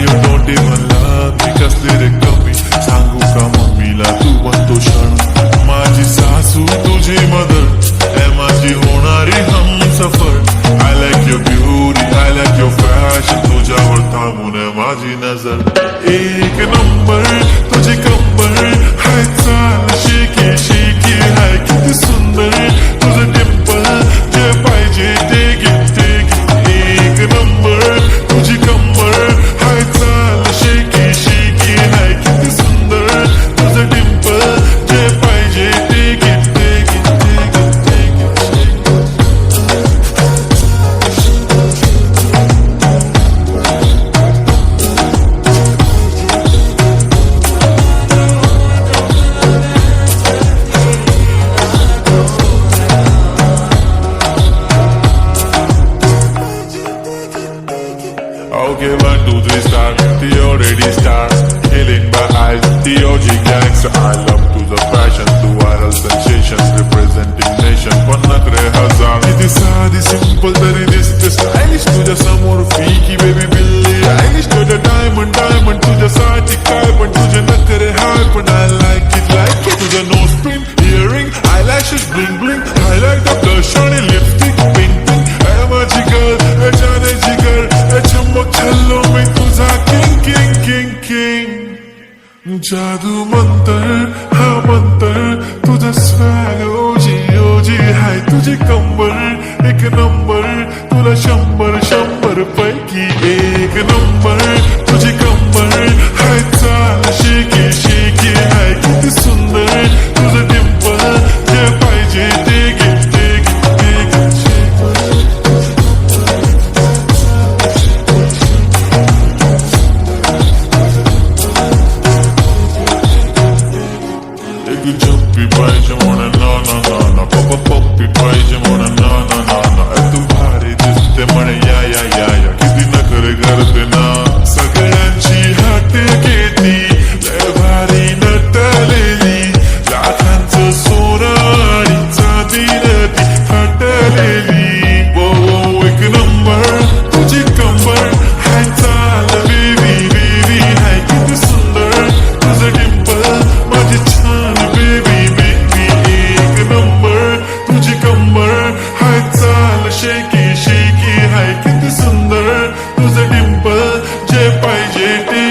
you don't even love me, कसले रे कमी सांगू का मम्मीला तू बनतो क्षण. माझी सासू तुझी मदर ए माझी होणारी Humsafar. I like your beauty, I like your fashion, तुझ्यावर थांबून आहे माझी नजर. एक नंबर तुझी कंबर हाय चाल शेकी शेकी हाय किती सुंदर तुझं डिंपल जे पाहिजे ते घे ते घे. एक नंबर तुझी कंबर हाय चाल शेकी शेकी हाय किती सुंदर तुझं डिंपल जे पाहिजे ते घे ते घे ते घे ते घे. Okay, 1, 2, 3 star, the already star, killing my eyes, the OG gangster. I love to the fashion, the viral sensations, representing nation. पन्नाकडे हजार किती साधी simple तरी दिसते stylish तुझ्या समोर फिकी baby बिल्ली आयलिश. तुझ्या diamond तुझ्यासाठी काय पण तुझे नखरे हाय पण I like it. तुझं nose pin, earring, eyelashes bling bling, highlight the blush आणि lipstick pink pink. ऐ माझी girl, ऐ जाने जिगर, ऐ चमक छल्लो मी तुझा king king king king. जादू मंतर हा मंतर तुझा स्वॅग ओजी ओजी हाय तुझी कंबर एक नंबर तुला 100 पैकी एक नंबर तुझी कंबर हाय चाल शेकी शेकी हाय किती सुंदर तुझं डिंपल जे पाहिजे ते घे ते घे ते घे. एक झप्पी पाहिजे म्हणून ना ना ना ना पप्पी पाहिजे म्हणून ना ना ना ना. तू भारी दिसते म्हणे या या या या किती नखरे करते ना सगळ्यांची हात घेती लय भारी नटलेली लाखांचं सोनं आणि चांदी ती हटलेली. वो एक नंबर तुझी कंबर हाय चाल बेबी बेबी हाय किती सुंदर तुझं डिंपल माझी छान बेबी बेबी. एक नंबर तुझी कंबर हाय चाल शेकी शेकी हाय किती सुंदर तुझं डिंपल जे पाहिजे ते